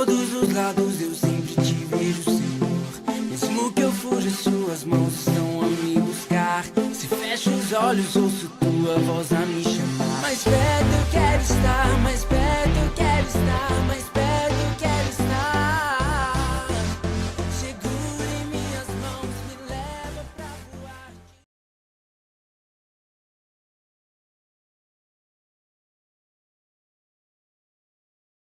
todos os lados eu sempre te vejo, Senhor. Mesmo que eu fuja, suas mãos estão a me buscar. Se fecho os olhos, ouço tua voz a me chamar. Mais perto eu quero estar, mais perto eu quero estar, mais perto eu quero estar. Segura em minhas mãos, me leva pra voar.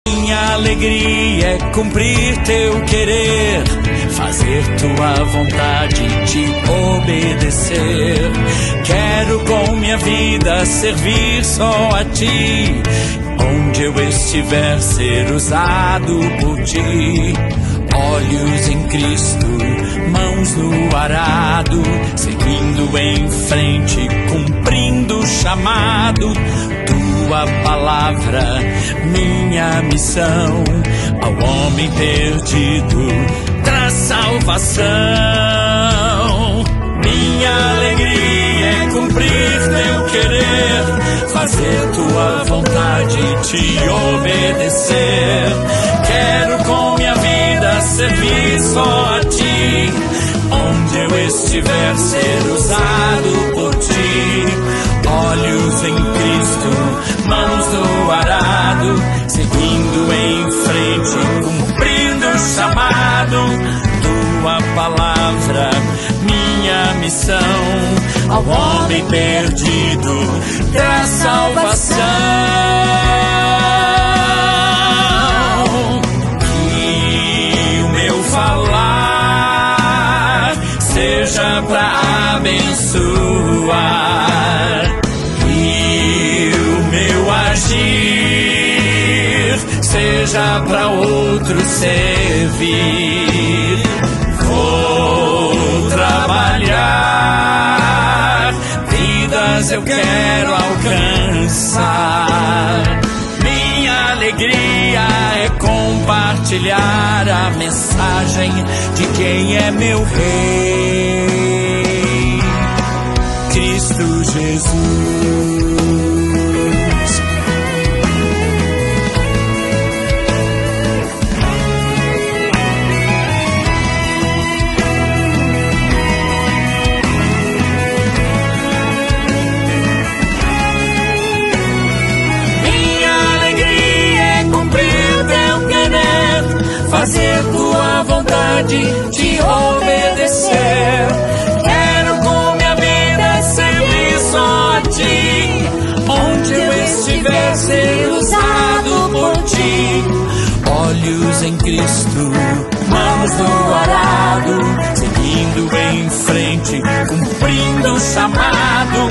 Minha alegria é cumprir teu querer, fazer tua vontade, te obedecer. Quero com minha vida servir só a ti, onde eu estiver ser usado por ti. Olhos em Cristo, mãos no arado, seguindo em frente, cumprindo o chamado. Tua palavra, minha missão, ao homem perdido traz salvação. Minha alegria é cumprir teu querer, fazer tua vontade, te obedecer. Quero com minha vida servir só a ti, onde eu estiver ser usado por ti. Olhos em Cristo, mãos no arado, seguindo em frente, cumprindo o chamado. Tua palavra, minha missão, ao homem perdido traz salvação. Que o meu falar seja pra abençoar, seja pra outro servir. Vou trabalhar, vidas eu quero alcançar. Minha alegria é compartilhar a mensagem de quem é meu Rei, Cristo Jesus. Fazer tua vontade, te obedecer. Quero com minha vida servir só a ti, onde eu estiver ser usado por ti. Olhos em Cristo, mãos no arado, seguindo em frente, cumprindo o chamado.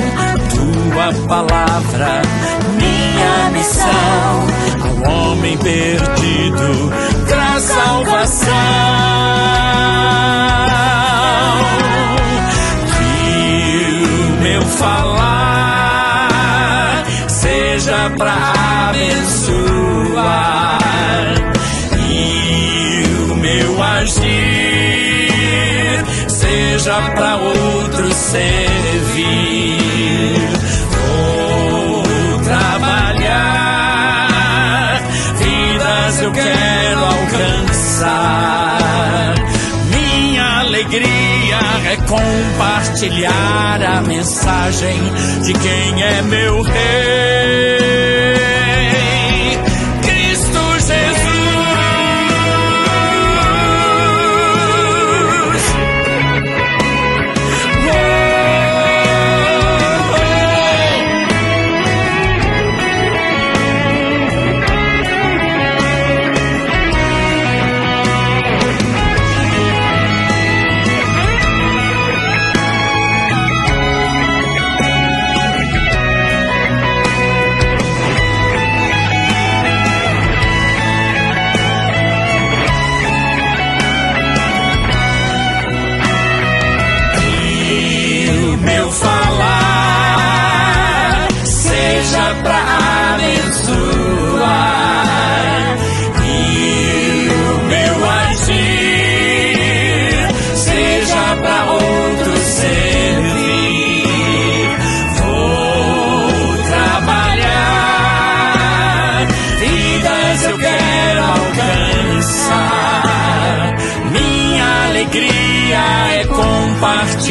Tua palavra, minha missão, ao homem perdido traz salvação. Que o meu falar seja pra abençoar, e o meu agir seja pra outros servir. Vou trabalhar, vidas eu quero alcançar. Minha alegria é compartilhar a mensagem de quem é meu Rei, Cristo Jesus.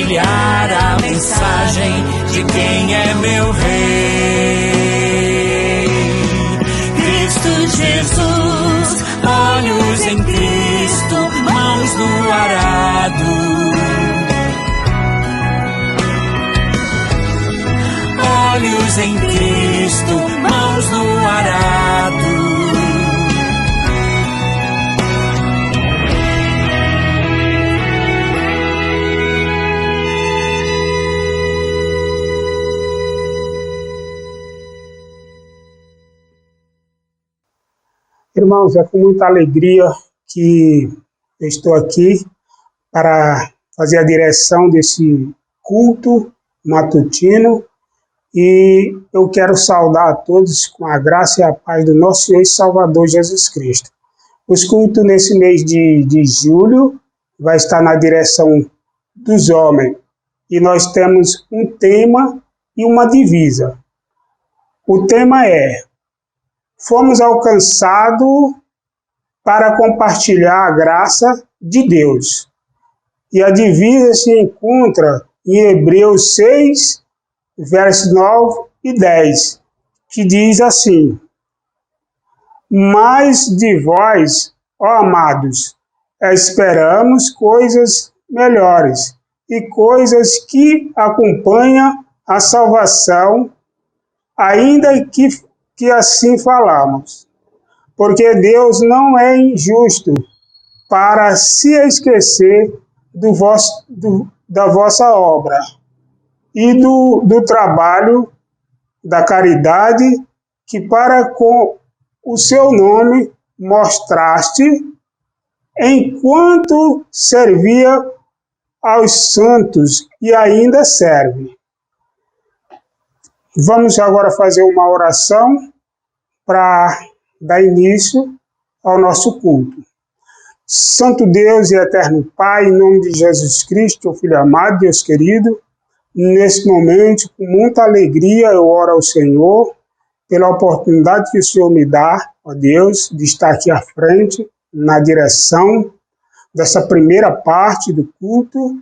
compartilhar a mensagem de quem é meu rei. Cristo Jesus, olhos em Cristo, mãos no arado. Olhos em Cristo, mãos no arado. Irmãos, é com muita alegria que eu estou aqui para fazer a direção desse culto matutino e eu quero saudar a todos com a graça e a paz do nosso Senhor e Salvador Jesus Cristo. Os cultos nesse mês de julho vai estar na direção dos homens e nós temos um tema e uma divisa. O tema é: fomos alcançados para compartilhar a graça de Deus. E a divisa se encontra em Hebreus 6, versos 9 e 10, que diz assim: mas de vós, ó amados, esperamos coisas melhores e coisas que acompanham a salvação, ainda que assim falamos. Porque Deus não é injusto para se esquecer da vossa obra e do trabalho, da caridade, que para com o seu nome mostraste, enquanto servia aos santos e ainda serve. Vamos agora fazer uma oração para dar início ao nosso culto. Santo Deus e eterno Pai, em nome de Jesus Cristo, Filho amado, Deus querido, nesse momento, com muita alegria, eu oro ao Senhor pela oportunidade que o Senhor me dá, ó Deus, de estar aqui à frente, na direção dessa primeira parte do culto,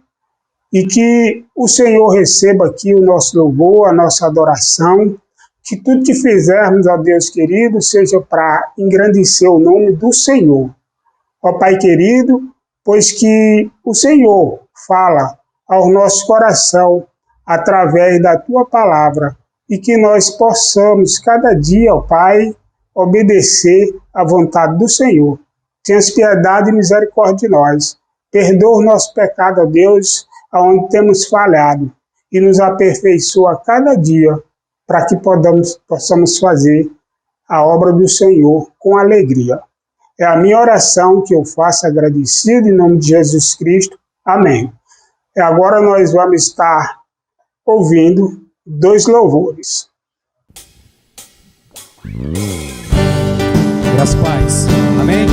e que o Senhor receba aqui o nosso louvor, a nossa adoração, que tudo que fizermos, ó Deus querido, seja para engrandecer o nome do Senhor. Ó Pai querido, pois que o Senhor fala ao nosso coração através da Tua palavra e que nós possamos cada dia, ó Pai, obedecer à vontade do Senhor. Tenhas piedade e misericórdia de nós. Perdoa o nosso pecado, ó Deus, aonde temos falhado, e nos aperfeiçoa cada dia para que possamos fazer a obra do Senhor com alegria. É a minha oração que eu faço agradecido em nome de Jesus Cristo. Amém. E agora nós vamos estar ouvindo 2 louvores. Graças e paz. Amém.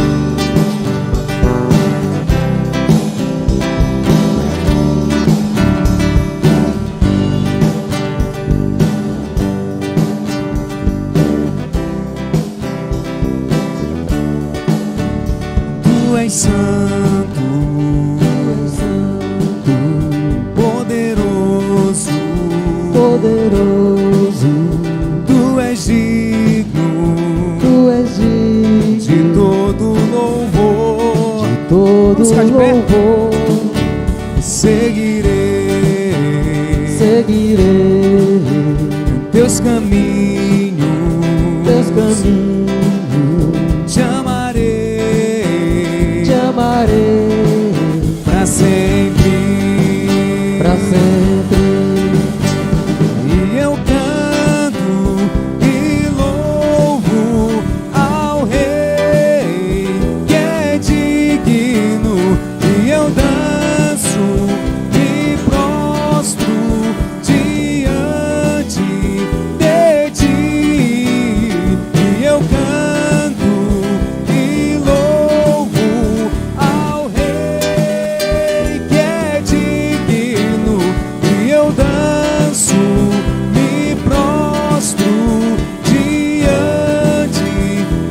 Tu és santo, poderoso, tu és digno, de todo louvor, Vamos ficar de pé. Seguirei teus caminhos, te amarei pra sempre, e eu canto e louvo ao Rei que é digno, e eu danço e prostro diante de ti, e eu canto e louvo ao Rei que é digno, e eu danço, me prostro diante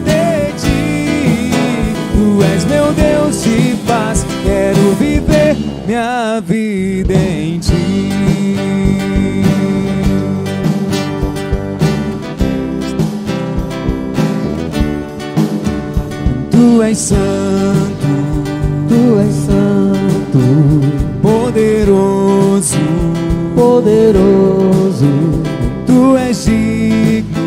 de ti. Tu és meu Deus de paz, quero viver minha vida em ti. Tu és santo, Tu és santo, poderoso, poderoso, tu és digno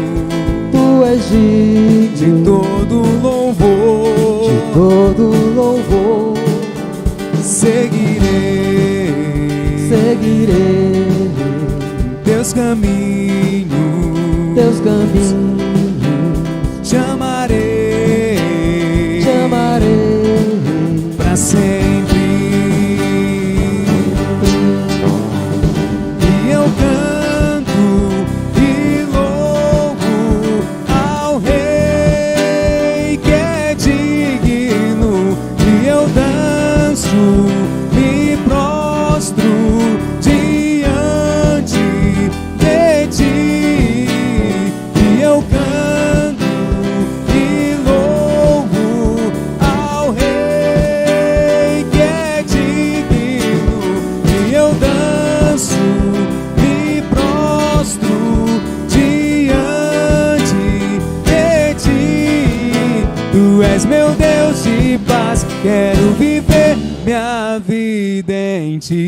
Tu és de digno todo louvor. de todo louvor. Seguirei, Seguirei teus caminhos, teus caminhos, te amarei, te amarei pra sempre. E eu canto e louvo ao Rei que é digno. E eu danço, me prostro diante de ti. E eu canto e louvo ao Rei que é digno. E eu danço, me prostro diante de ti. Tu és meu Deus de paz, quero viver minha vida em ti.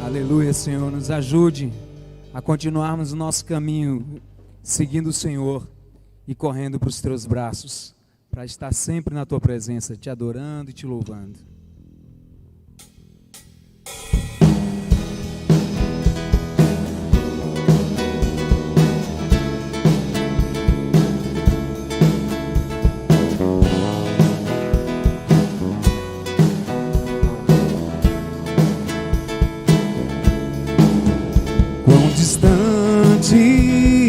Aleluia, Senhor, nos ajude a continuarmos o nosso caminho, seguindo o Senhor e correndo para os teus braços, para estar sempre na tua presença, te adorando e te louvando. Quão distante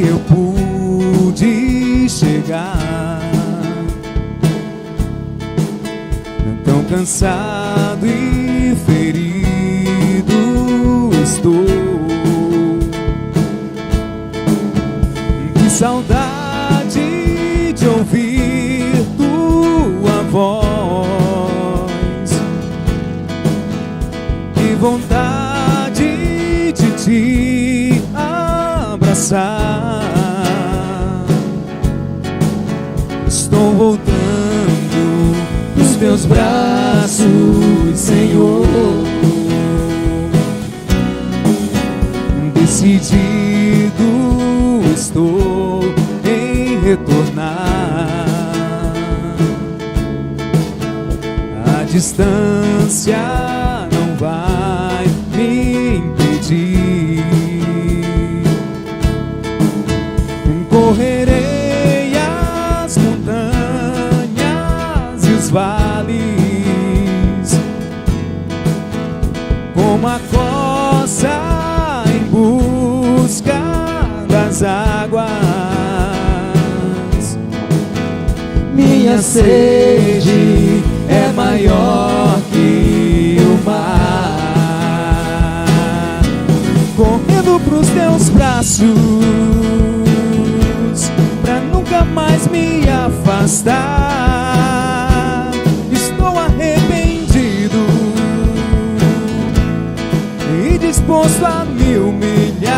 eu pude chegar, tão cansado e ferido estou. Que saudade de ouvir tua voz, que vontade de te abraçar. Estou voltando pros teus braços, Senhor. Decidido estou em retornar. A distância não vai me impedir. Correrei as montanhas e os vales, como a corça em busca das águas. Minha sede é maior que o mar. Correndo pros teus braços, pra nunca mais me afastar. Estou arrependido e disposto a me humilhar.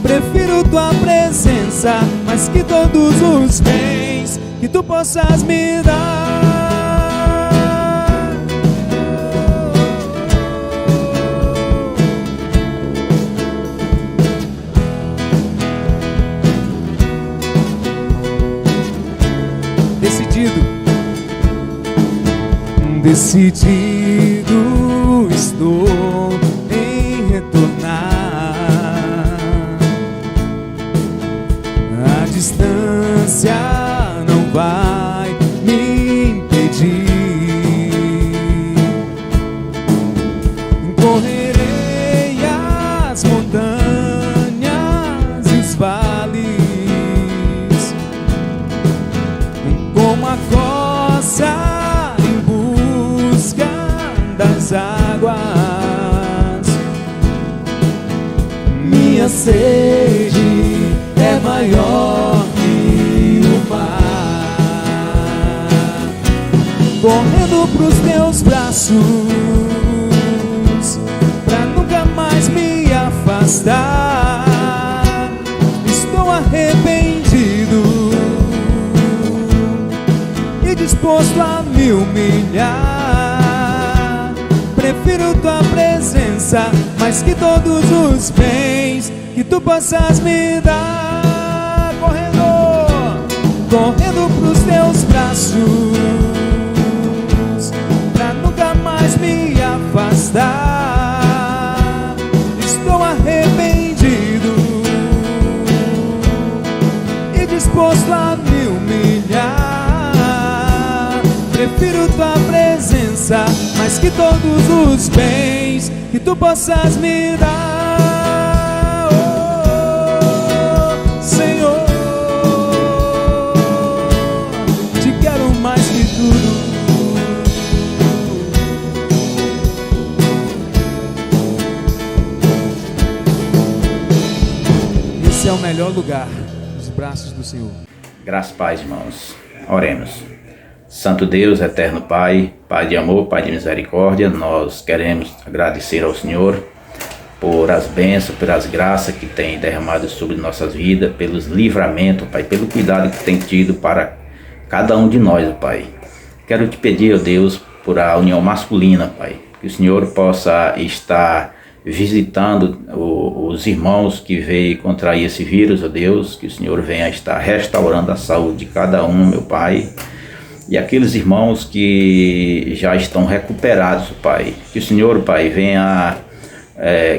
Prefiro tua presença mais que todos os bens que tu possas me dar. Decidido estou em retornar. A distância não vai me impedir. Correrei as montanhas e os vales, como a corça em busca das águas. Minha sede é maior que o mar, correndo pros teus braços, pra nunca mais me afastar. Estou arrependido e disposto a me humilhar. Prefiro tua presença mais que todos os bens que tu possas me dar. Correndo pros teus braços, pra nunca mais me afastar. Estou arrependido e disposto a me humilhar. Prefiro tua presença mais que todos os bens que tu possas me dar, oh, Senhor. Te quero mais que tudo. Esse é o melhor lugar, os braços do Senhor. Graças, paz, irmãos. Oremos. Santo Deus, eterno Pai, Pai de amor, Pai de misericórdia, nós queremos agradecer ao Senhor por as bênçãos, pelas graças que tem derramado sobre nossas vidas, pelos livramentos, Pai, pelo cuidado que tem tido para cada um de nós, Pai. Quero te pedir, ó Deus, por a união masculina, Pai, que o Senhor possa estar visitando os irmãos que veio contrair esse vírus, ó Deus, que o Senhor venha estar restaurando a saúde de cada um, meu Pai, e aqueles irmãos que já estão recuperados, Pai, que o Senhor, Pai, venha,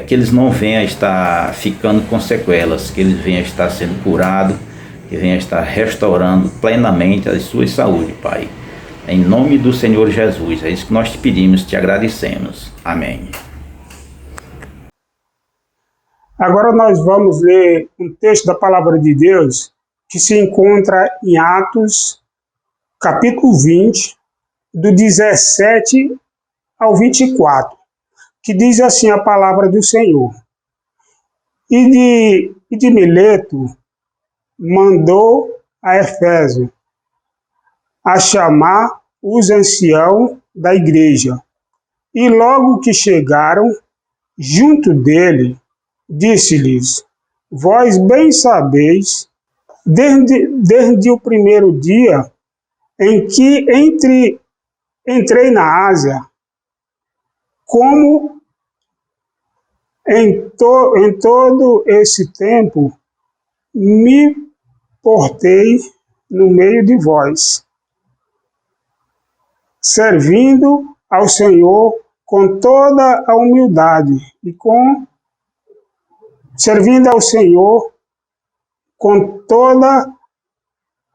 que eles não venham estar ficando com sequelas, que eles venham estar sendo curados, que venham estar restaurando plenamente a sua saúde, Pai, em nome do Senhor Jesus. É isso que nós te pedimos, te agradecemos. Amém. Agora nós vamos ler um texto da Palavra de Deus que se encontra em Atos, capítulo 20, do 17 ao 24, que diz assim a palavra do Senhor. E de Mileto mandou a Éfeso a chamar os anciãos da igreja. E logo que chegaram junto dele, disse-lhes: vós bem sabeis, desde o primeiro dia em que entrei na Ásia, como em todo esse tempo me portei no meio de vós, servindo ao Senhor com toda a humildade servindo ao Senhor com toda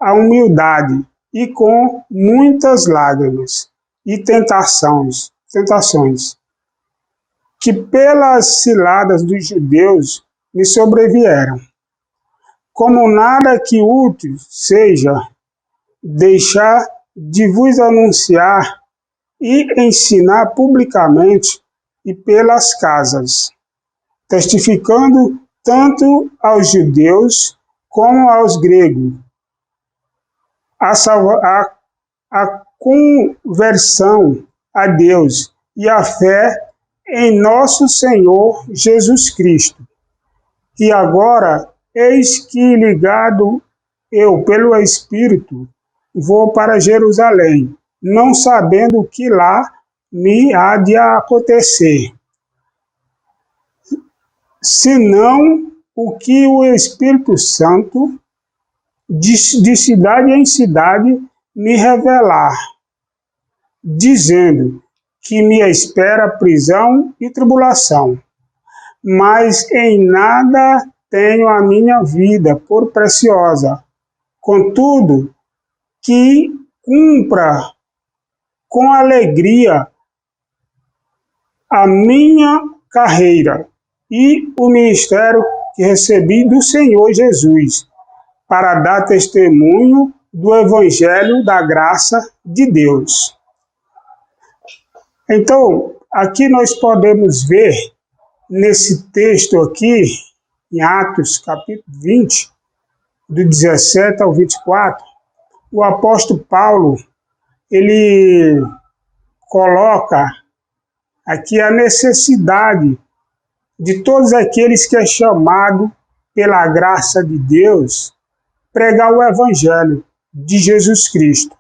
a humildade e com muitas lágrimas e tentações, que pelas ciladas dos judeus me sobrevieram. Como nada que útil seja deixar de vos anunciar e ensinar publicamente e pelas casas, testificando tanto aos judeus como aos gregos a conversão a Deus e a fé em nosso Senhor Jesus Cristo. E agora, eis que, ligado eu pelo Espírito, vou para Jerusalém, não sabendo o que lá me há de acontecer, senão o que o Espírito Santo de cidade em cidade me revelar, dizendo que me espera prisão e tribulação. Mas em nada tenho a minha vida por preciosa. Contudo, que cumpra com alegria a minha carreira e o ministério que recebi do Senhor Jesus, para dar testemunho do Evangelho da graça de Deus. Então, aqui nós podemos ver, nesse texto aqui, em Atos capítulo 20, do 17 ao 24, o apóstolo Paulo, ele coloca aqui a necessidade de todos aqueles que é chamado pela graça de Deus pregar o Evangelho de Jesus Cristo.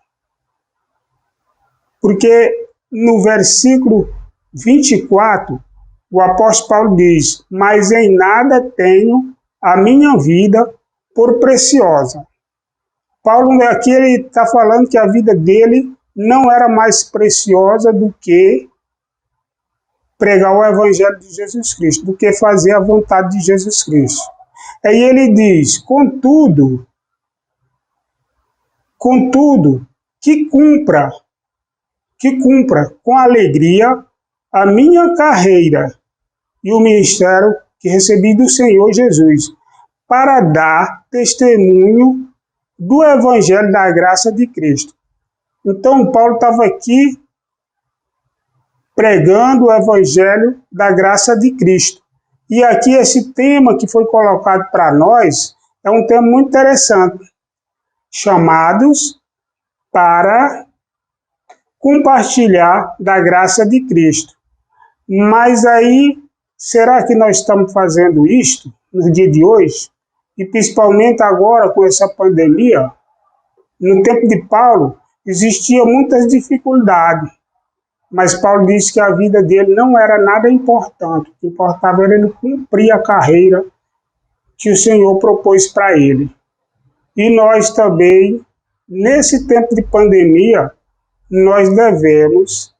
Porque no versículo 24, o apóstolo Paulo diz: mas em nada tenho a minha vida por preciosa. Paulo aqui ele está falando que a vida dele não era mais preciosa do que pregar o Evangelho de Jesus Cristo, do que fazer a vontade de Jesus Cristo. Aí ele diz: contudo, que cumpra com alegria a minha carreira e o ministério que recebi do Senhor Jesus, para dar testemunho do Evangelho da graça de Cristo. Então, Paulo estava aqui pregando o Evangelho da graça de Cristo. E aqui esse tema que foi colocado para nós é um tema muito interessante. Chamados para compartilhar da graça de Cristo. Mas aí, será que nós estamos fazendo isto no dia de hoje? E principalmente agora com essa pandemia? No tempo de Paulo, existiam muitas dificuldades. Mas Paulo disse que a vida dele não era nada importante. O que importava era ele cumprir a carreira que o Senhor propôs para ele. E nós também, nesse tempo de pandemia, nós devemos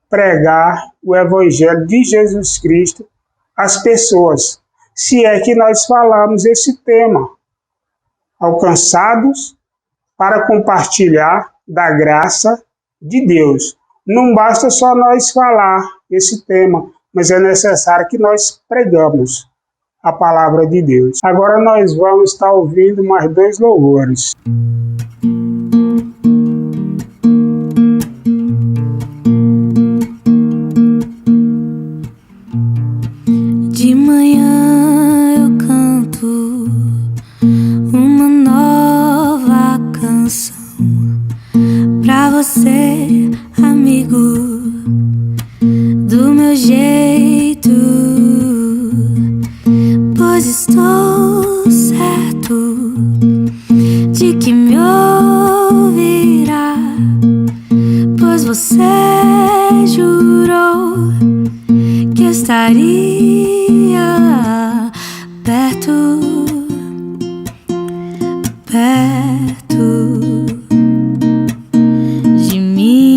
pregar o Evangelho de Jesus Cristo às pessoas, se é que nós falamos esse tema, alcançados para compartilhar da graça de Deus. Não basta só nós falar esse tema, mas é necessário que nós pregamos a palavra de Deus. Agora nós vamos estar ouvindo mais 2 louvores. De manhã eu canto uma nova canção pra você, amigo, do meu jeito, pois estou certo de que me ouvirá, pois você jurou que estaria perto de mim.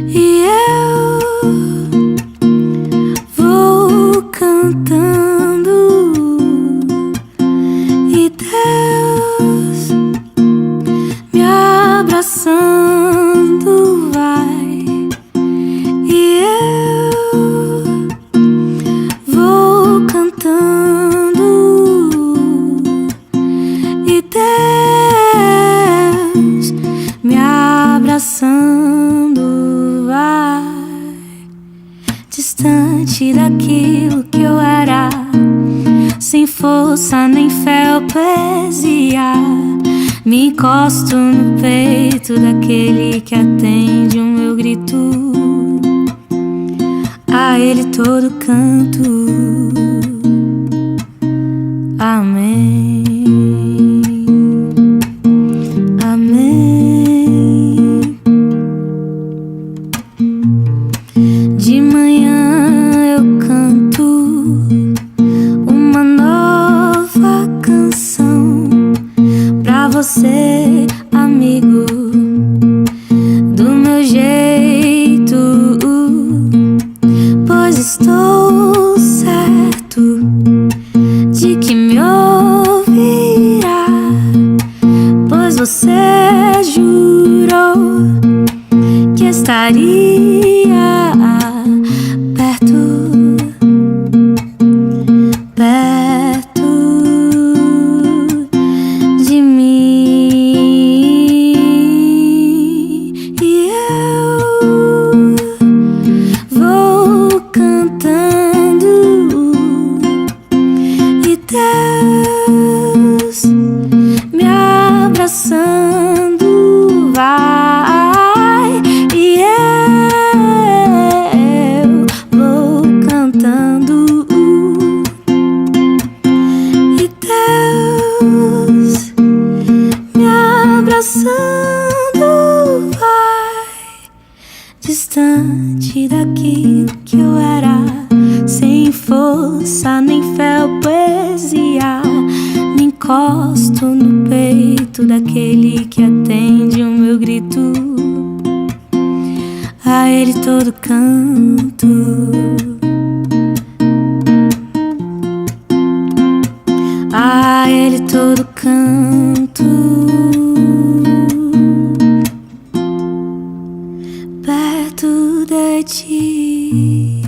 E eu vou cantando, e Deus me abraçando vai, e eu vou cantando, e Deus me abraçando vai, distante daquilo que eu era, sem força nem fé ou poesia, me encosto no peito daquele que atende o meu grito, a ele todo canto. Amém, amém. De manhã eu canto nem fé ou poesia. Me encosto no peito daquele que atende o meu grito. A ele todo canto. A ele todo canto. Perto de ti.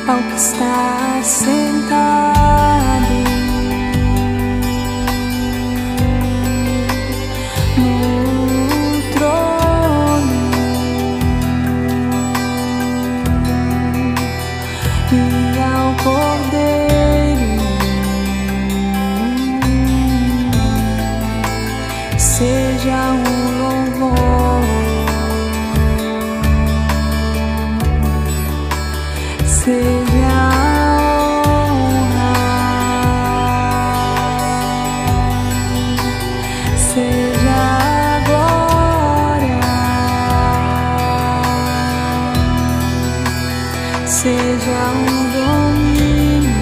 Ao que está sentado no trono e ao Cordeiro seja louvor, seja honra, seja glória, seja domínio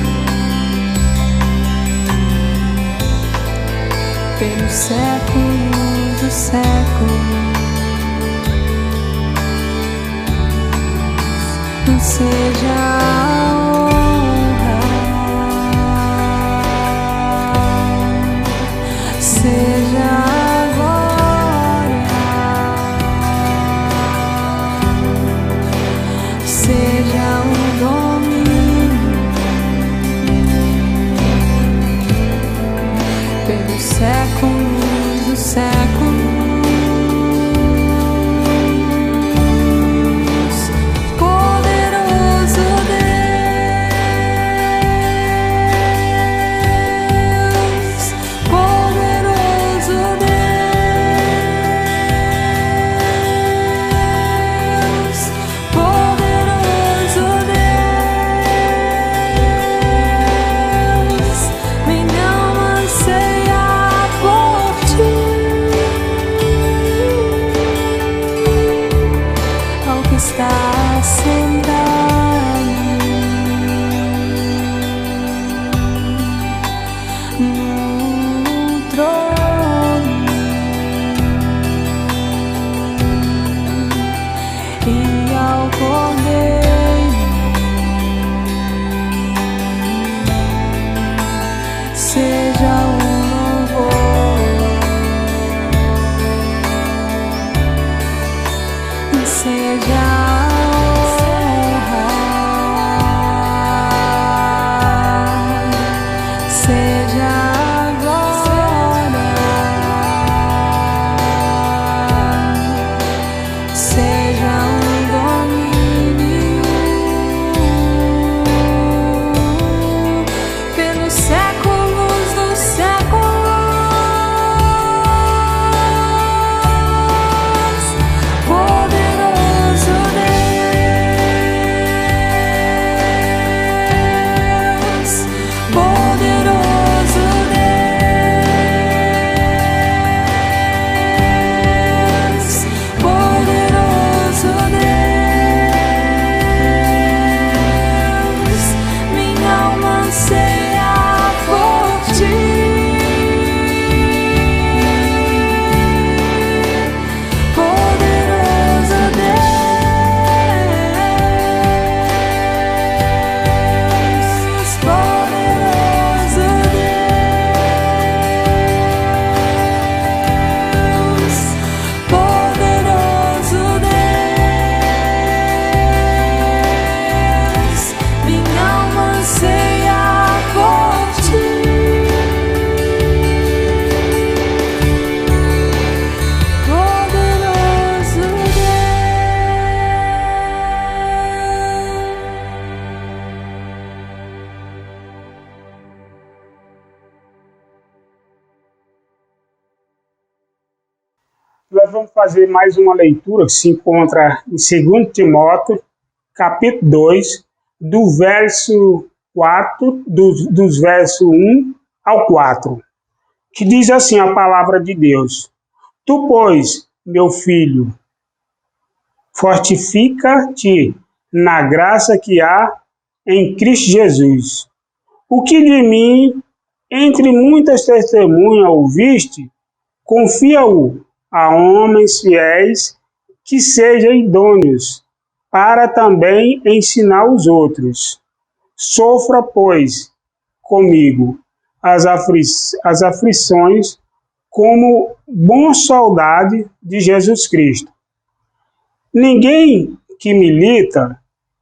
pelos séculos dos séculos. Seja a honra, seja a glória, seja o domínio pelos séculos dos séculos. Poderoso Deus. nós vamos fazer mais uma leitura que se encontra em 2 Timóteo, capítulo 2, do verso 4, dos versos 1 ao 4, que diz assim a palavra de Deus: Tu, pois, meu filho, fortifica-te na graça que há em Cristo Jesus. O que de mim, entre muitas testemunhas, ouviste, confia-o a homens fiéis que sejam idôneos, para também ensinar os outros. Sofra, pois, comigo as aflições como bom soldado de Jesus Cristo. Ninguém que milita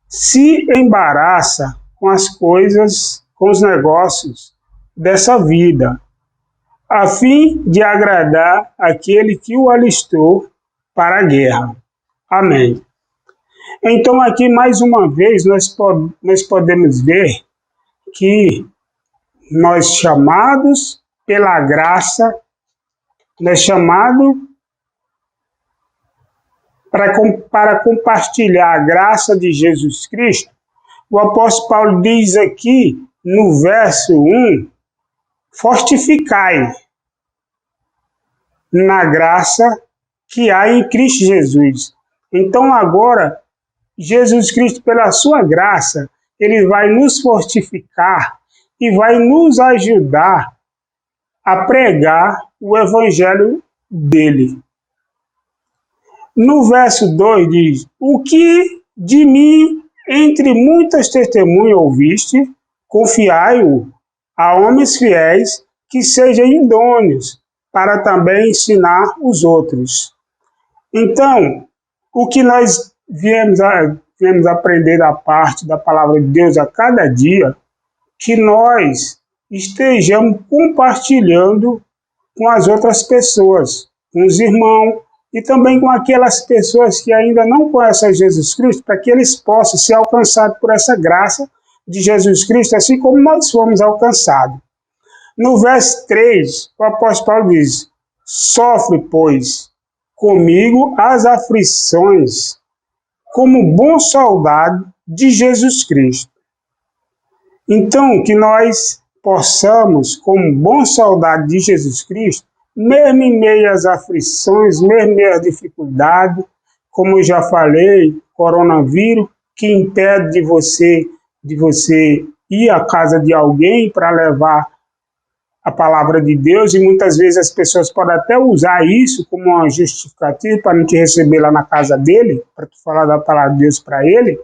se embaraça com as coisas, com os negócios dessa vida, a fim de agradar aquele que o alistou para a guerra. Amém. Então, aqui, mais uma vez, nós podemos ver que nós chamados pela graça, nós chamados para compartilhar a graça de Jesus Cristo. O apóstolo Paulo diz aqui, no verso 1, fortificai na graça que há em Cristo Jesus. Então agora, Jesus Cristo, pela sua graça, ele vai nos fortificar e vai nos ajudar a pregar o evangelho dele. No verso 2 diz: O que de mim, entre muitas testemunhas, ouviste, confiai-o a homens fiéis que sejam idôneos, para também ensinar os outros. Então, o que nós viemos aprender da parte da palavra de Deus a cada dia, que nós estejamos compartilhando com as outras pessoas, com os irmãos, e também com aquelas pessoas que ainda não conhecem Jesus Cristo, para que eles possam ser alcançados por essa graça de Jesus Cristo, assim como nós fomos alcançados. No verso 3, o apóstolo Paulo diz: Sofre, pois, comigo as aflições, como bom soldado de Jesus Cristo. Então, que nós possamos, como bom soldado de Jesus Cristo, mesmo em meio às aflições, mesmo em meio às dificuldades, como eu já falei, coronavírus, que impede de você ir à casa de alguém para levar a palavra de Deus, e muitas vezes as pessoas podem até usar isso como uma justificativa para não te receber lá na casa dele, para tu falar da palavra de Deus para ele,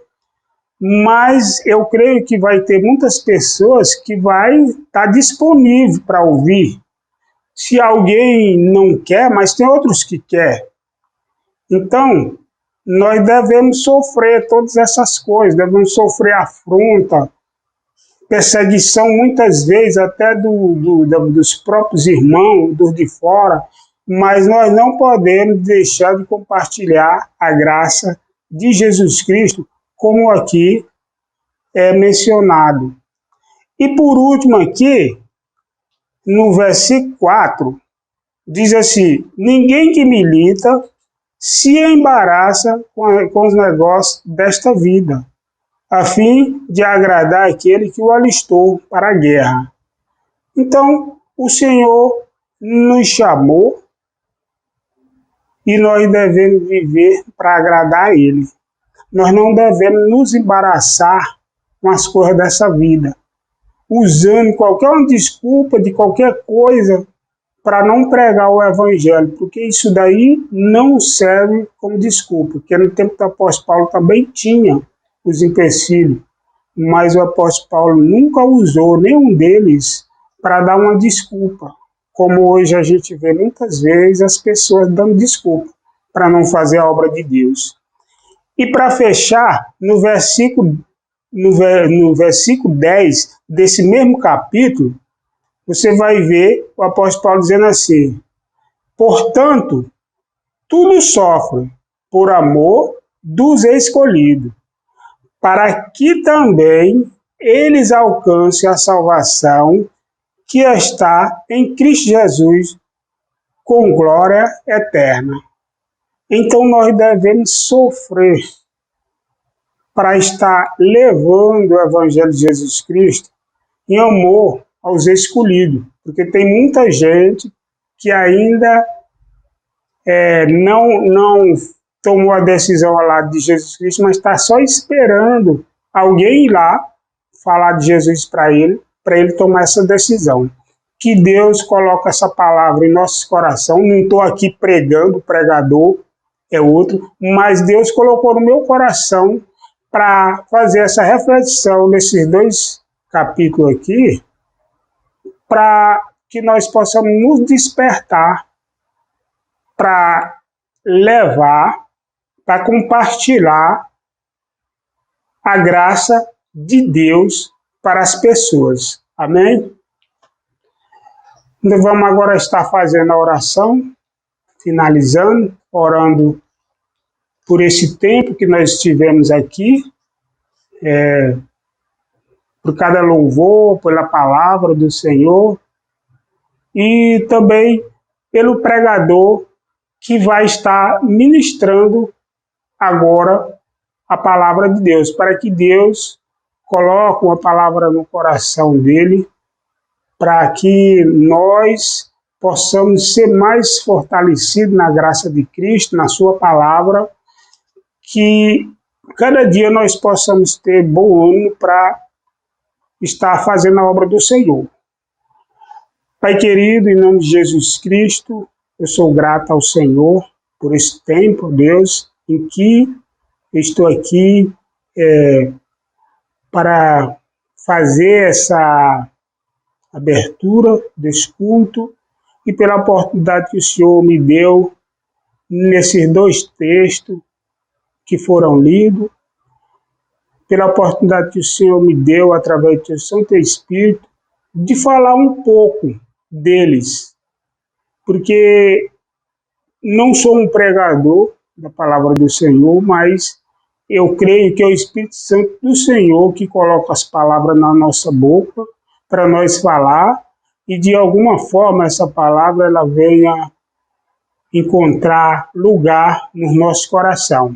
mas eu creio que vai ter muitas pessoas que vai estar disponível para ouvir. Se alguém não quer, mas tem outros que quer. Então, nós devemos sofrer todas essas coisas, devemos sofrer afronta, perseguição muitas vezes até dos próprios irmãos, dos de fora, mas nós não podemos deixar de compartilhar a graça de Jesus Cristo, como aqui é mencionado. E por último aqui, no versículo 4, diz assim: Ninguém que milita se embaraça com os negócios desta vida, a fim de agradar aquele que o alistou para a guerra. Então, o Senhor nos chamou e nós devemos viver para agradar a Ele. Nós não devemos nos embaraçar com as coisas dessa vida, usando qualquer desculpa de qualquer coisa para não pregar o Evangelho, porque isso daí não serve como desculpa, porque no tempo do apóstolo Paulo também tinha os empecilhos, mas o apóstolo Paulo nunca usou nenhum deles para dar uma desculpa, como hoje a gente vê muitas vezes as pessoas dando desculpa para não fazer a obra de Deus. E para fechar, no versículo 10 desse mesmo capítulo, você vai ver o apóstolo Paulo dizendo assim: Portanto, tudo sofre por amor dos escolhidos, para que também eles alcancem a salvação que está em Cristo Jesus com glória eterna. Então nós devemos sofrer para estar levando o Evangelho de Jesus Cristo em amor aos escolhidos, porque tem muita gente que ainda não tomou a decisão ao lado de Jesus Cristo, mas está só esperando alguém ir lá falar de Jesus para ele tomar essa decisão. Que Deus coloque essa palavra em nossos corações. Não estou aqui pregando, o pregador é outro, mas Deus colocou no meu coração para fazer essa reflexão nesses 2 capítulos aqui, para que nós possamos nos despertar para levar, para compartilhar a graça de Deus para as pessoas. Amém? Nós vamos agora estar fazendo a oração, finalizando, orando por esse tempo que nós estivemos aqui, por cada louvor, pela palavra do Senhor, e também pelo pregador que vai estar ministrando agora a palavra de Deus, para que Deus coloque uma palavra no coração dele, para que nós possamos ser mais fortalecidos na graça de Cristo, na sua palavra, que cada dia nós possamos ter bom ânimo para estar fazendo a obra do Senhor. Pai querido, em nome de Jesus Cristo, eu sou grato ao Senhor por esse tempo, Deus, em que eu estou aqui para fazer essa abertura desse culto e pela oportunidade que o Senhor me deu nesses 2 textos que foram lidos, pela oportunidade que o Senhor me deu através do seu Santo Espírito de falar um pouco deles, porque não sou um pregador da palavra do Senhor, mas eu creio que é o Espírito Santo do Senhor que coloca as palavras na nossa boca para nós falar, e de alguma forma essa palavra ela venha encontrar lugar no nosso coração.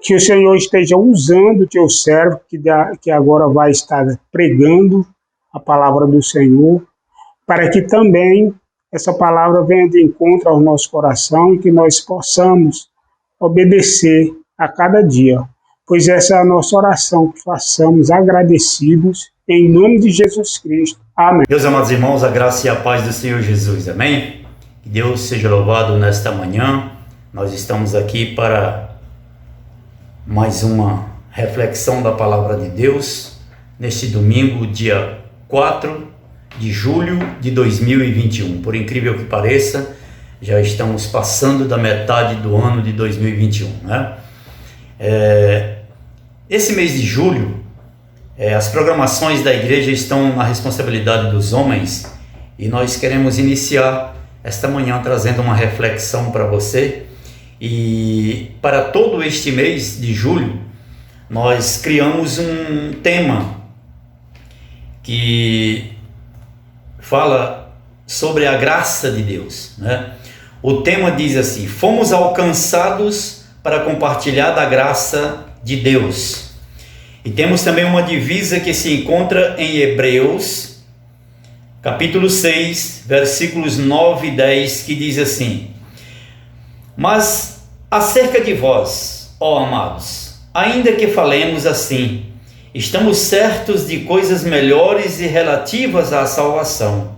Que o Senhor esteja usando o teu servo, que agora vai estar pregando a palavra do Senhor, para que também essa palavra venha de encontro ao nosso coração e que nós possamos obedecer a cada dia. Pois essa é a nossa oração, que façamos agradecidos em nome de Jesus Cristo. Amém. Meus amados irmãos, a graça e a paz do Senhor Jesus. Amém? Que Deus seja louvado nesta manhã. Nós estamos aqui para mais uma reflexão da palavra de Deus, neste domingo, dia 4 de julho de 2021. Por incrível que pareça, já estamos passando da metade do ano de 2021, né? Esse mês de julho, as programações da igreja estão na responsabilidade dos homens, e nós queremos iniciar esta manhã trazendo uma reflexão para você. E para todo este mês de julho, nós criamos um tema que fala sobre a graça de Deus, né? O tema diz assim: fomos alcançados para compartilhar da graça de Deus. E temos também uma divisa que se encontra em Hebreus, capítulo 6, versículos 9 e 10, que diz assim: mas acerca de vós, ó amados, ainda que falemos assim, estamos certos de coisas melhores e relativas à salvação.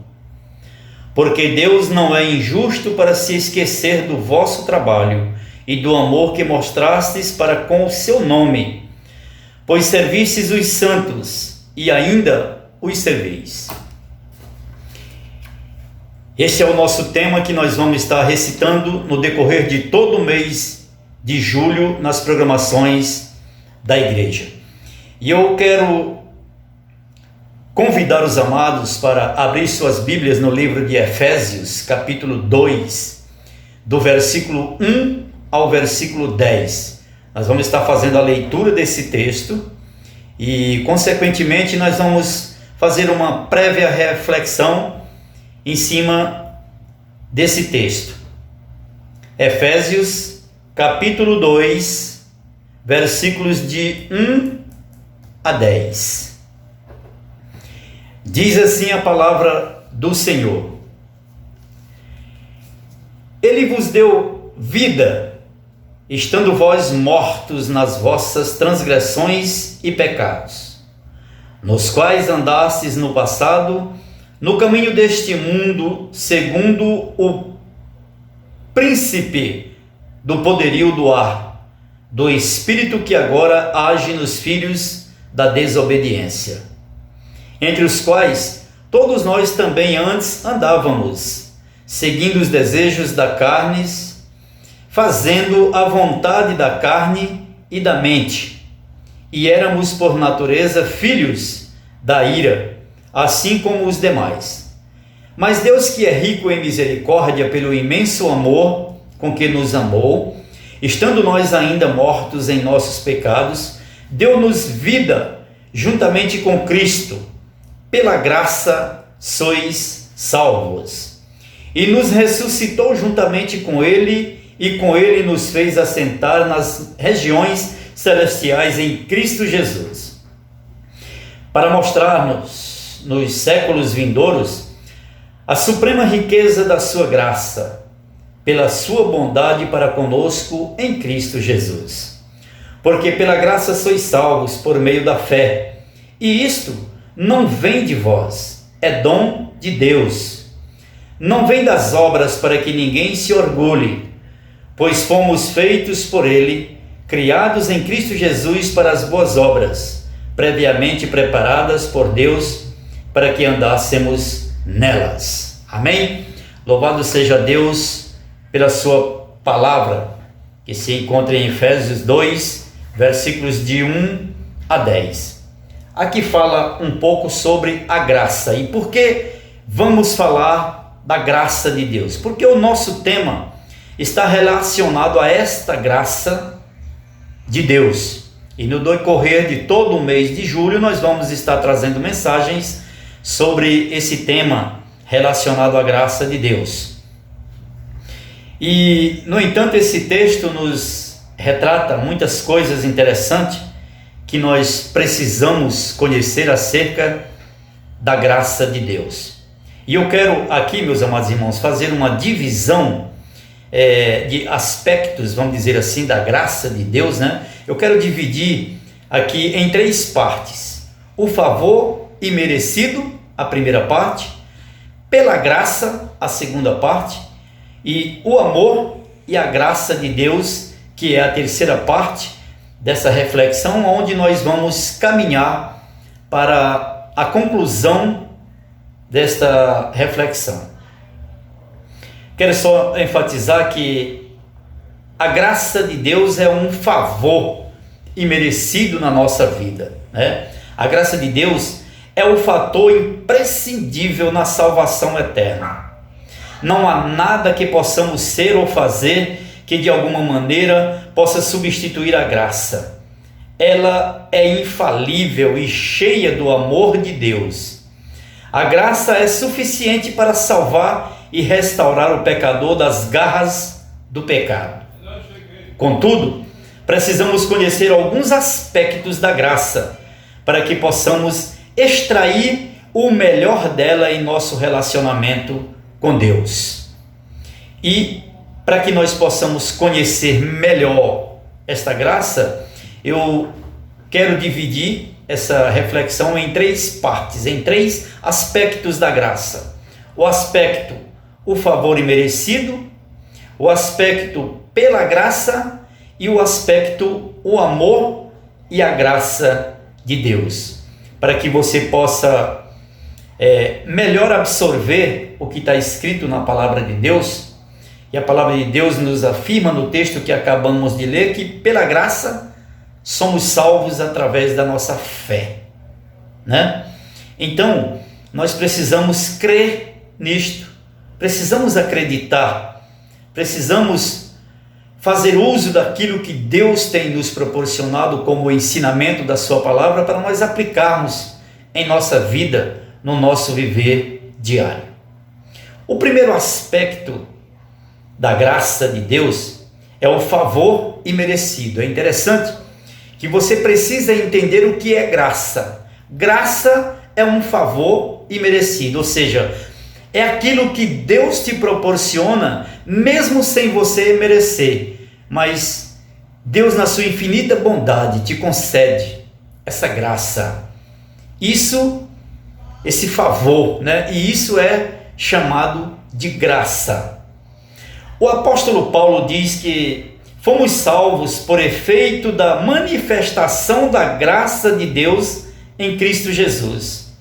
Porque Deus não é injusto para se esquecer do vosso trabalho e do amor que mostrastes para com o seu nome, pois servistes os santos e ainda os serveis. Este é o nosso tema que nós vamos estar recitando no decorrer de todo o mês de julho nas programações da igreja. E eu quero convidar os amados para abrir suas Bíblias no livro de Efésios, capítulo 2, do versículo 1 ao versículo 10. Nós vamos estar fazendo a leitura desse texto e, consequentemente, nós vamos fazer uma prévia reflexão em cima desse texto. Efésios, capítulo 2, versículos de 1 a 10. Diz assim a palavra do Senhor: Ele vos deu vida, estando vós mortos nas vossas transgressões e pecados, nos quais andastes no passado, no caminho deste mundo, segundo o príncipe do poderio do ar, do espírito que agora age nos filhos da desobediência, entre os quais todos nós também antes andávamos, seguindo os desejos da carne, fazendo a vontade da carne e da mente, e éramos por natureza filhos da ira, assim como os demais. Mas Deus, que é rico em misericórdia pelo imenso amor com que nos amou, estando nós ainda mortos em nossos pecados, deu-nos vida juntamente com Cristo. Pela graça sois salvos. E nos ressuscitou juntamente com Ele, e com Ele nos fez assentar nas regiões celestiais em Cristo Jesus, para mostrar-nos nos séculos vindouros a suprema riqueza da sua graça, pela sua bondade para conosco em Cristo Jesus. Porque pela graça sois salvos por meio da fé, e isto não vem de vós, é dom de Deus. Não vem das obras para que ninguém se orgulhe, pois fomos feitos por Ele, criados em Cristo Jesus para as boas obras, previamente preparadas por Deus para que andássemos nelas. Amém? Louvado seja Deus pela sua palavra, que se encontra em Efésios 2, versículos de 1 a 10. Aqui fala um pouco sobre a graça. E por que vamos falar da graça de Deus? Porque o nosso tema está relacionado a esta graça de Deus. E no decorrer de todo o mês de julho nós vamos estar trazendo mensagens sobre esse tema relacionado à graça de Deus. E, no entanto, esse texto nos retrata muitas coisas interessantes que nós precisamos conhecer acerca da graça de Deus. E eu quero aqui, meus amados irmãos, fazer uma divisão de aspectos, vamos dizer assim, da graça de Deus, né? Eu quero dividir aqui em 3 partes: o favor imerecido, a primeira parte; pela graça, a segunda parte; e o amor e a graça de Deus, que é a terceira parte dessa reflexão, onde nós vamos caminhar para a conclusão desta reflexão. Quero só enfatizar que a graça de Deus é um favor imerecido na nossa vida, né? A graça de Deus é o fator imprescindível na salvação eterna. Não há nada que possamos ser ou fazer que de alguma maneira possa substituir a graça. Ela é infalível e cheia do amor de Deus. A graça é suficiente para salvar e restaurar o pecador das garras do pecado. Contudo, precisamos conhecer alguns aspectos da graça para que possamos extrair o melhor dela em nosso relacionamento com Deus. E para que nós possamos conhecer melhor esta graça, eu quero dividir essa reflexão em 3 partes, em 3 aspectos da graça. O aspecto, o favor imerecido; o aspecto, pela graça; e o aspecto, o amor e a graça de Deus, para que você possa melhor absorver o que está escrito na palavra de Deus. E a palavra de Deus nos afirma no texto que acabamos de ler que pela graça somos salvos através da nossa fé, né? Então, nós precisamos crer nisto, precisamos acreditar, precisamos fazer uso daquilo que Deus tem nos proporcionado como ensinamento da sua palavra para nós aplicarmos em nossa vida, no nosso viver diário. O primeiro aspecto da graça de Deus é o favor imerecido. É interessante que você precisa entender o que é graça. Graça é um favor imerecido, ou seja, é aquilo que Deus te proporciona mesmo sem você merecer, mas Deus, na sua infinita bondade, te concede essa graça. Esse favor, né? E isso é chamado de graça. O apóstolo Paulo diz que fomos salvos por efeito da manifestação da graça de Deus em Cristo Jesus,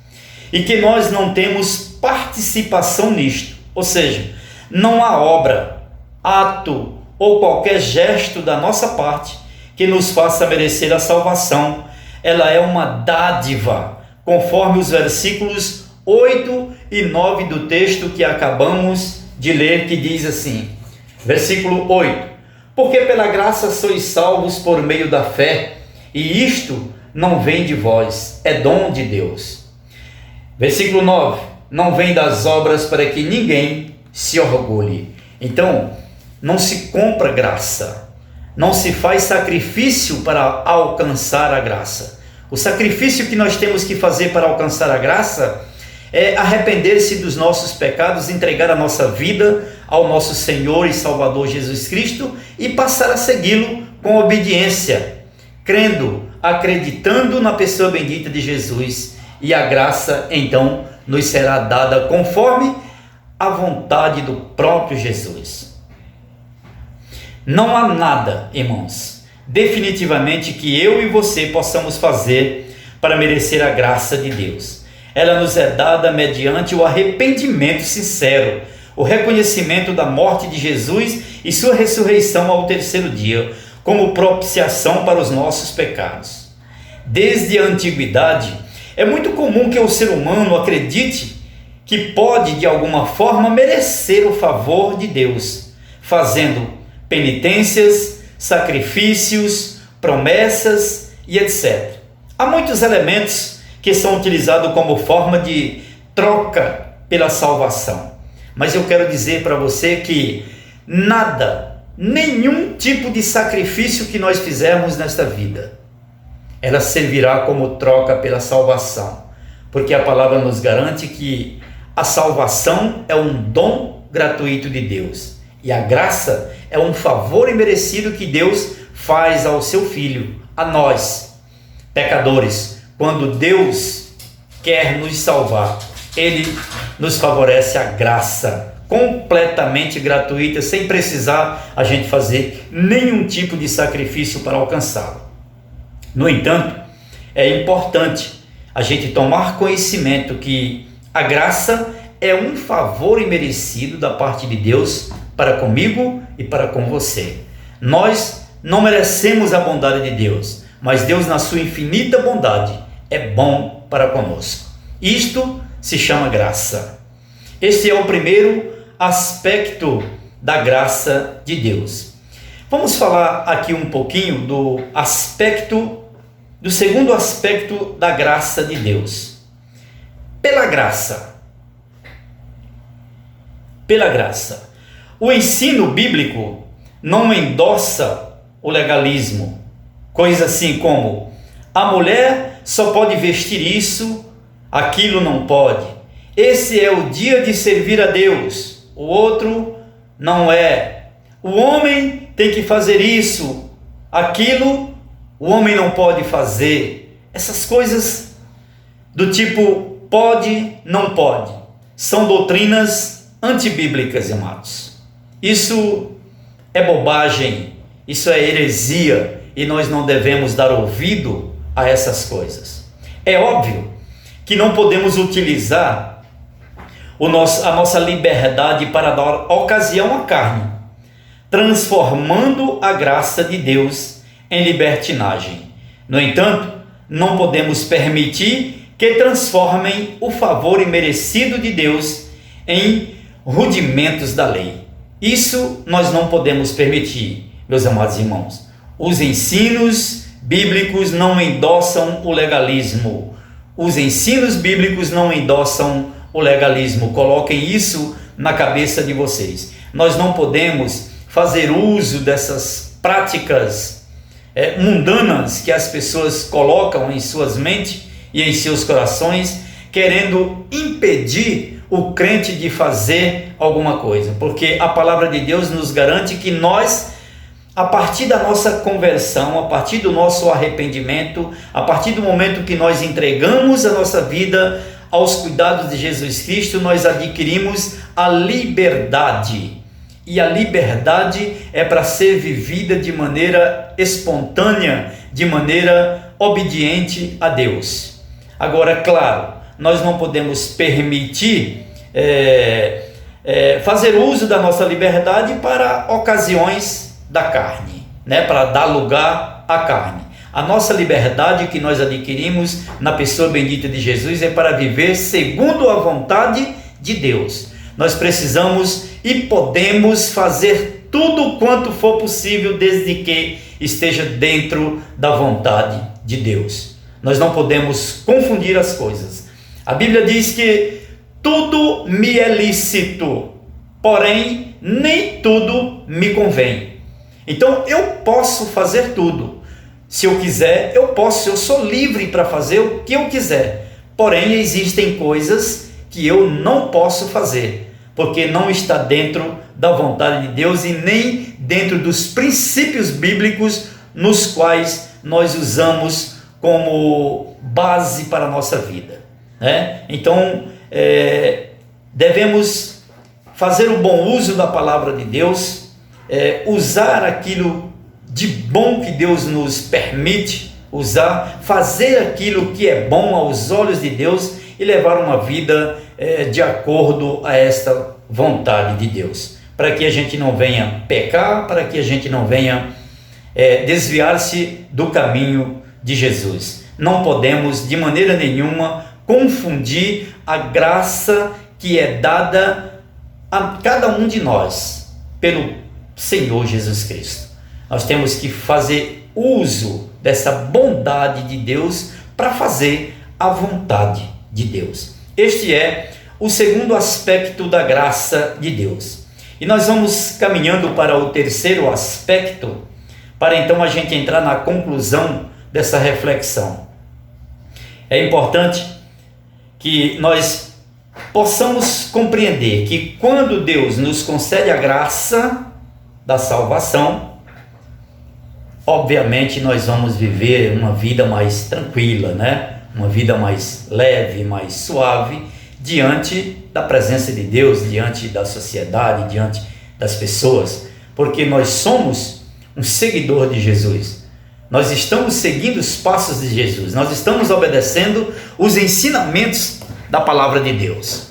e que nós não temos participação nisto, ou seja, não há obra, ato ou qualquer gesto da nossa parte que nos faça merecer a salvação. Ela é uma dádiva, conforme os versículos 8 e 9 do texto que acabamos de ler, que diz assim, versículo 8: porque pela graça sois salvos por meio da fé, e isto não vem de vós, é dom de Deus. Versículo 9: não vem das obras para que ninguém se orgulhe. Então, não se compra graça, não se faz sacrifício para alcançar a graça. O sacrifício que nós temos que fazer para alcançar a graça é arrepender-se dos nossos pecados, entregar a nossa vida ao nosso Senhor e Salvador Jesus Cristo e passar a segui-lo com obediência, crendo, acreditando na pessoa bendita de Jesus, e a graça então nos será dada conforme a vontade do próprio Jesus. Não há nada, irmãos, definitivamente que eu e você possamos fazer para merecer a graça de Deus. Ela nos é dada mediante o arrependimento sincero, o reconhecimento da morte de Jesus e sua ressurreição ao terceiro dia, como propiciação para os nossos pecados. Desde a antiguidade, é muito comum que o ser humano acredite que pode, de alguma forma, merecer o favor de Deus, fazendo penitências, sacrifícios, promessas e etc. Há muitos elementos que são utilizados como forma de troca pela salvação. Mas eu quero dizer para você que nada, nenhum tipo de sacrifício que nós fizermos nesta vida, ela servirá como troca pela salvação, porque a palavra nos garante que a salvação é um dom gratuito de Deus, e a graça é um favor imerecido que Deus faz ao seu Filho, a nós, pecadores. Quando Deus quer nos salvar, Ele nos favorece a graça completamente gratuita, sem precisar a gente fazer nenhum tipo de sacrifício para alcançá-lo. No entanto, é importante a gente tomar conhecimento que a graça é um favor imerecido da parte de Deus para comigo e para com você. Nós não merecemos a bondade de Deus, mas Deus, na sua infinita bondade, é bom para conosco. Isto se chama graça. Este é o primeiro aspecto da graça de Deus. Vamos falar aqui um pouquinho do segundo aspecto da graça de Deus. Pela graça. O ensino bíblico não endossa o legalismo. Coisas assim como: a mulher só pode vestir isso, aquilo não pode. Esse é o dia de servir a Deus, o outro não é. O homem tem que fazer isso, aquilo o homem não pode fazer. Essas coisas do tipo pode, não pode, são doutrinas antibíblicas, amados. Isso é bobagem, isso é heresia, e nós não devemos dar ouvido a essas coisas. É óbvio que não podemos utilizar a nossa liberdade para dar ocasião à carne, transformando a graça de Deus em libertinagem. No entanto, não podemos permitir que transformem o favor imerecido de Deus em rudimentos da lei. Isso nós não podemos permitir, meus amados irmãos. Os ensinos bíblicos não endossam o legalismo. Os ensinos bíblicos não endossam o legalismo. Coloquem isso na cabeça de vocês. Nós não podemos fazer uso dessas práticas mundanas que as pessoas colocam em suas mentes e em seus corações, querendo impedir o crente de fazer alguma coisa, porque a palavra de Deus nos garante que nós, a partir da nossa conversão, a partir do nosso arrependimento, a partir do momento que nós entregamos a nossa vida aos cuidados de Jesus Cristo, nós adquirimos a liberdade. E a liberdade é para ser vivida de maneira espontânea, de maneira obediente a Deus. Agora, claro, nós não podemos permitir fazer uso da nossa liberdade para ocasiões da carne, para dar lugar à carne. A nossa liberdade que nós adquirimos na pessoa bendita de Jesus é para viver segundo a vontade de Deus. Nós precisamos e podemos fazer tudo quanto for possível, desde que esteja dentro da vontade de Deus. Nós não podemos confundir as coisas. A Bíblia diz que tudo me é lícito, porém nem tudo me convém. Então eu posso fazer tudo. Se eu quiser, eu posso, eu sou livre para fazer o que eu quiser. Porém, existem coisas que eu não posso fazer, porque não está dentro da vontade de Deus e nem dentro dos princípios bíblicos nos quais nós usamos como base para a nossa vida. Então, devemos fazer o bom uso da palavra de Deus, usar aquilo de bom que Deus nos permite usar, fazer aquilo que é bom aos olhos de Deus e levar uma vida de acordo a esta vontade de Deus, para que a gente não venha pecar, para que a gente não venha desviar-se do caminho de Jesus. Não podemos de maneira nenhuma confundir a graça que é dada a cada um de nós pelo Senhor Jesus Cristo. Nós temos que fazer uso dessa bondade de Deus para fazer a vontade de Deus. Este é o segundo aspecto da graça de Deus. E nós vamos caminhando para o terceiro aspecto, para então a gente entrar na conclusão dessa reflexão. É importante que nós possamos compreender que quando Deus nos concede a graça da salvação, obviamente nós vamos viver uma vida mais tranquila, uma vida mais leve, mais suave, diante da presença de Deus, diante da sociedade, diante das pessoas, porque nós somos um seguidor de Jesus. Nós estamos seguindo os passos de Jesus, nós estamos obedecendo os ensinamentos da palavra de Deus,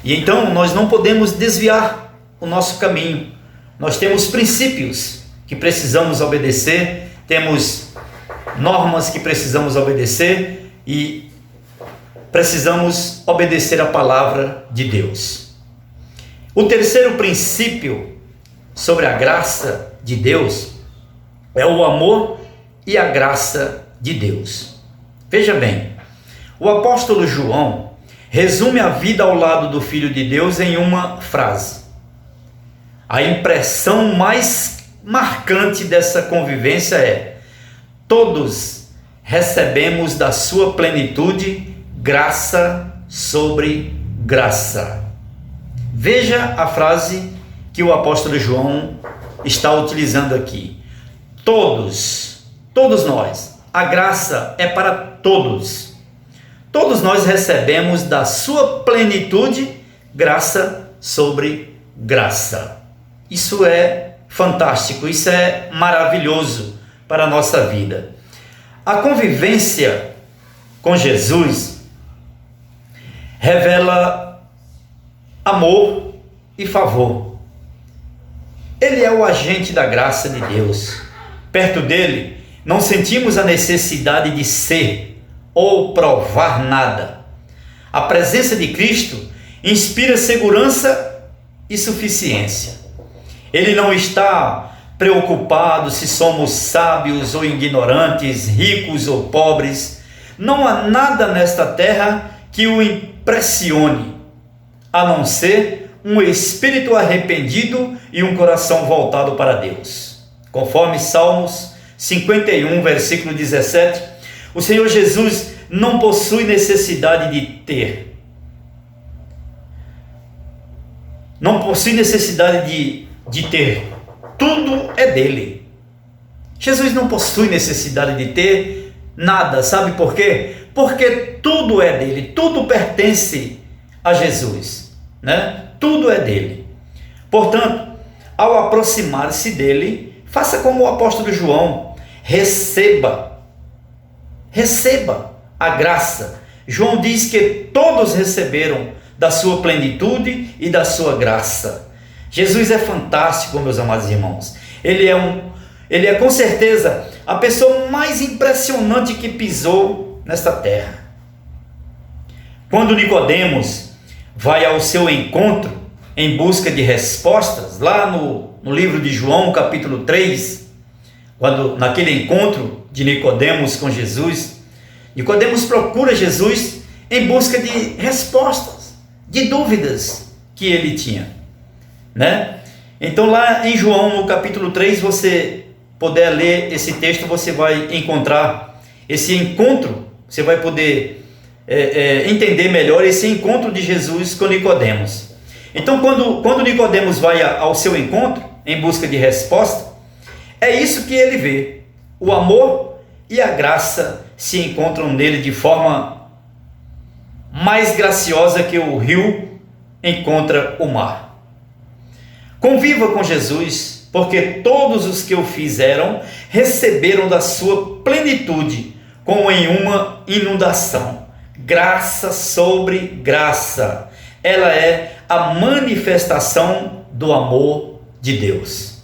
E então nós não podemos desviar o nosso caminho. Nós temos princípios que precisamos obedecer, temos normas que precisamos obedecer e precisamos obedecer a palavra de Deus. O terceiro princípio sobre a graça de Deus é o amor e a graça de Deus. Veja bem, o apóstolo João resume a vida ao lado do Filho de Deus em uma frase. A impressão mais marcante dessa convivência é: todos recebemos da sua plenitude graça sobre graça. Veja a frase que o apóstolo João está utilizando aqui. Todos nós, a graça é para todos. Todos nós recebemos da sua plenitude graça sobre graça. Isso é fantástico, isso é maravilhoso para a nossa vida. A convivência com Jesus revela amor e favor. Ele é o agente da graça de Deus. Perto dele, não sentimos a necessidade de ser ou provar nada. A presença de Cristo inspira segurança e suficiência. Ele não está preocupado se somos sábios ou ignorantes, ricos ou pobres. Não há nada nesta terra que o impressione, a não ser um espírito arrependido e um coração voltado para Deus. Conforme Salmos 51, versículo 17, o Senhor Jesus não possui necessidade de ter. Não possui necessidade de ter. Tudo é dele. Jesus não possui necessidade de ter nada. Sabe por quê? Porque tudo é dele. Tudo pertence a Jesus, né? Tudo é dele. Portanto, ao aproximar-se dele, faça como o apóstolo João. Receba a graça. João diz que todos receberam da sua plenitude e da sua graça. Jesus é fantástico, meus amados irmãos. Ele é com certeza a pessoa mais impressionante que pisou nesta terra. Quando Nicodemos vai ao seu encontro em busca de respostas, lá no livro de João, capítulo 3, quando naquele encontro de Nicodemos com Jesus, Nicodemos procura Jesus em busca de respostas, de dúvidas que ele tinha, né? Então lá em João, no capítulo 3, você puder ler esse texto, você vai encontrar esse encontro, você vai poder entender melhor esse encontro de Jesus com Nicodemos. Então quando Nicodemos vai ao seu encontro em busca de resposta, é isso que ele vê. O amor e a graça se encontram nele de forma mais graciosa que o rio encontra o mar. Conviva com Jesus, porque todos os que o fizeram receberam da sua plenitude, como em uma inundação. Graça sobre graça. Ela é a manifestação do amor de Deus.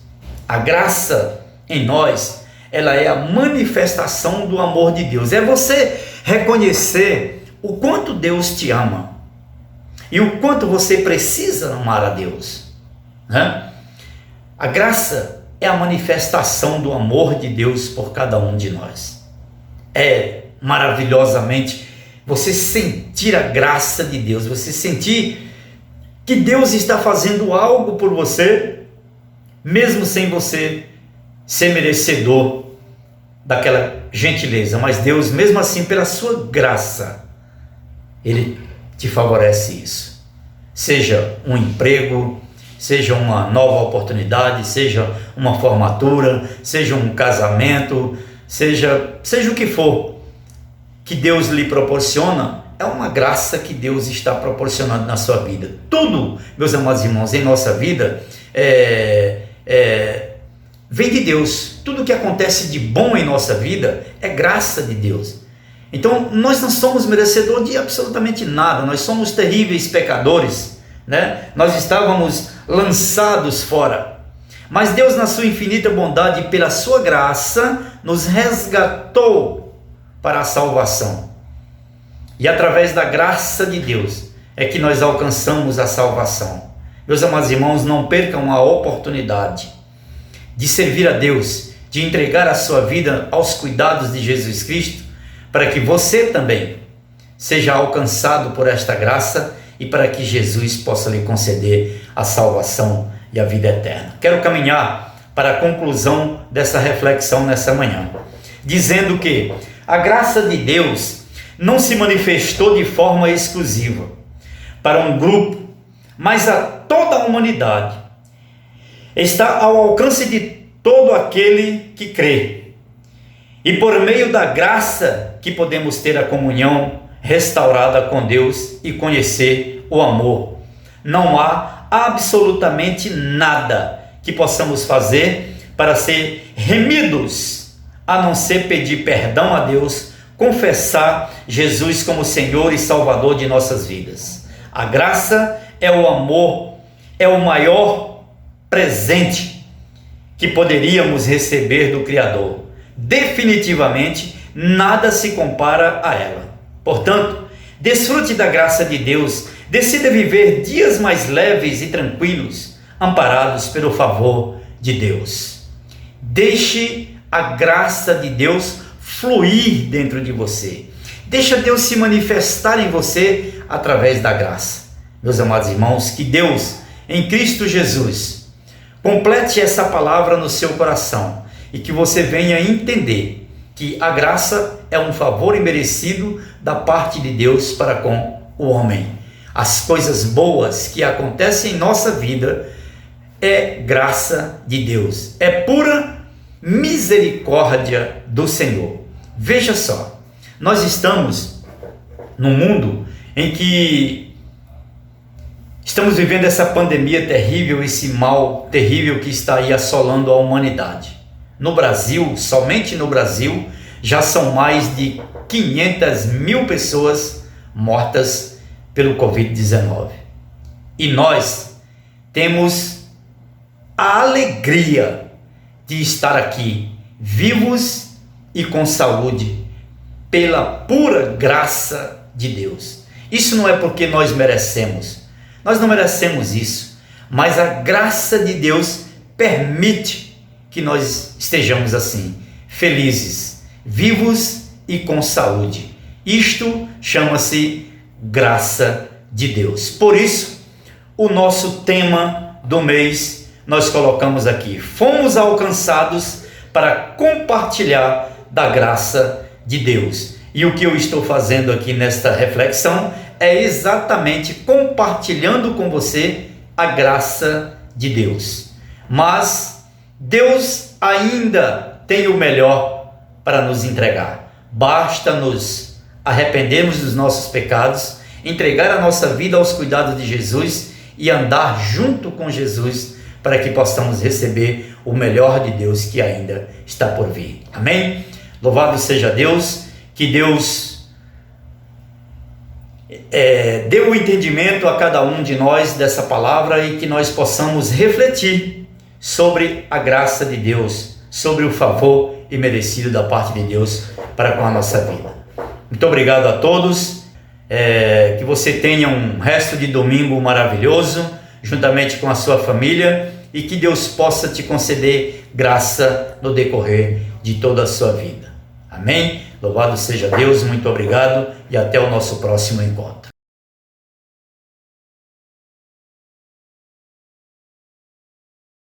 A graça em nós, ela é a manifestação do amor de Deus. É você reconhecer o quanto Deus te ama e o quanto você precisa amar a Deus, né? A graça é a manifestação do amor de Deus por cada um de nós. É maravilhosamente você sentir a graça de Deus, você sentir que Deus está fazendo algo por você, mesmo sem você ser merecedor daquela gentileza, mas Deus, mesmo assim, pela sua graça, Ele te favorece isso. Seja um emprego, seja uma nova oportunidade, seja uma formatura, seja um casamento, seja o que for que Deus lhe proporciona, é uma graça que Deus está proporcionando na sua vida. Tudo, meus amados irmãos, em nossa vida vem de Deus. Tudo que acontece de bom em nossa vida é graça de Deus. Então nós não somos merecedores de absolutamente nada, nós somos terríveis pecadores, né? Nós estávamos lançados fora, mas Deus, na sua infinita bondade e pela sua graça, nos resgatou para a salvação. E através da graça de Deus é que nós alcançamos a salvação. Meus amados irmãos, não percam a oportunidade de servir a Deus, de entregar a sua vida aos cuidados de Jesus Cristo, para que você também seja alcançado por esta graça e para que Jesus possa lhe conceder a salvação e a vida eterna. Quero caminhar para a conclusão dessa reflexão nessa manhã, dizendo que a graça de Deus não se manifestou de forma exclusiva para um grupo, mas a toda a humanidade. Está ao alcance de todo aquele que crê. E por meio da graça que podemos ter a comunhão restaurada com Deus e conhecer o amor. Não há absolutamente nada que possamos fazer para ser remidos, a não ser pedir perdão a Deus, confessar Jesus como Senhor e Salvador de nossas vidas. A graça é o amor, é o maior presente que poderíamos receber do Criador. Definitivamente, nada se compara a ela. Portanto, desfrute da graça de Deus, decida viver dias mais leves e tranquilos, amparados pelo favor de Deus. Deixe a graça de Deus fluir dentro de você. Deixa Deus se manifestar em você através da graça. Meus amados irmãos, que Deus em Cristo Jesus. Complete essa palavra no seu coração e que você venha entender que a graça é um favor imerecido da parte de Deus para com o homem. As coisas boas que acontecem em nossa vida é graça de Deus, é pura misericórdia do Senhor. Veja só, nós estamos num mundo em que estamos vivendo essa pandemia terrível, esse mal terrível que está aí assolando a humanidade. No Brasil, somente no Brasil, já são mais de 500 mil pessoas mortas pelo Covid-19. E nós temos a alegria de estar aqui, vivos e com saúde, pela pura graça de Deus. Isso não é porque nós merecemos. Nós não merecemos isso, mas a graça de Deus permite que nós estejamos assim, felizes, vivos e com saúde. Isto chama-se graça de Deus. Por isso, o nosso tema do mês nós colocamos aqui: fomos alcançados para compartilhar da graça de Deus. E o que eu estou fazendo aqui nesta reflexão é exatamente compartilhando com você a graça de Deus. Mas Deus ainda tem o melhor para nos entregar. Basta nos arrependermos dos nossos pecados, entregar a nossa vida aos cuidados de Jesus e andar junto com Jesus para que possamos receber o melhor de Deus que ainda está por vir. Amém? Louvado seja Deus, que Deus dê o entendimento a cada um de nós dessa palavra e que nós possamos refletir sobre a graça de Deus, sobre o favor imerecido da parte de Deus para com a nossa vida. Muito obrigado a todos, que você tenha um resto de domingo maravilhoso, juntamente com a sua família, e que Deus possa te conceder graça no decorrer de toda a sua vida. Amém? Louvado seja Deus, muito obrigado e até o nosso próximo encontro.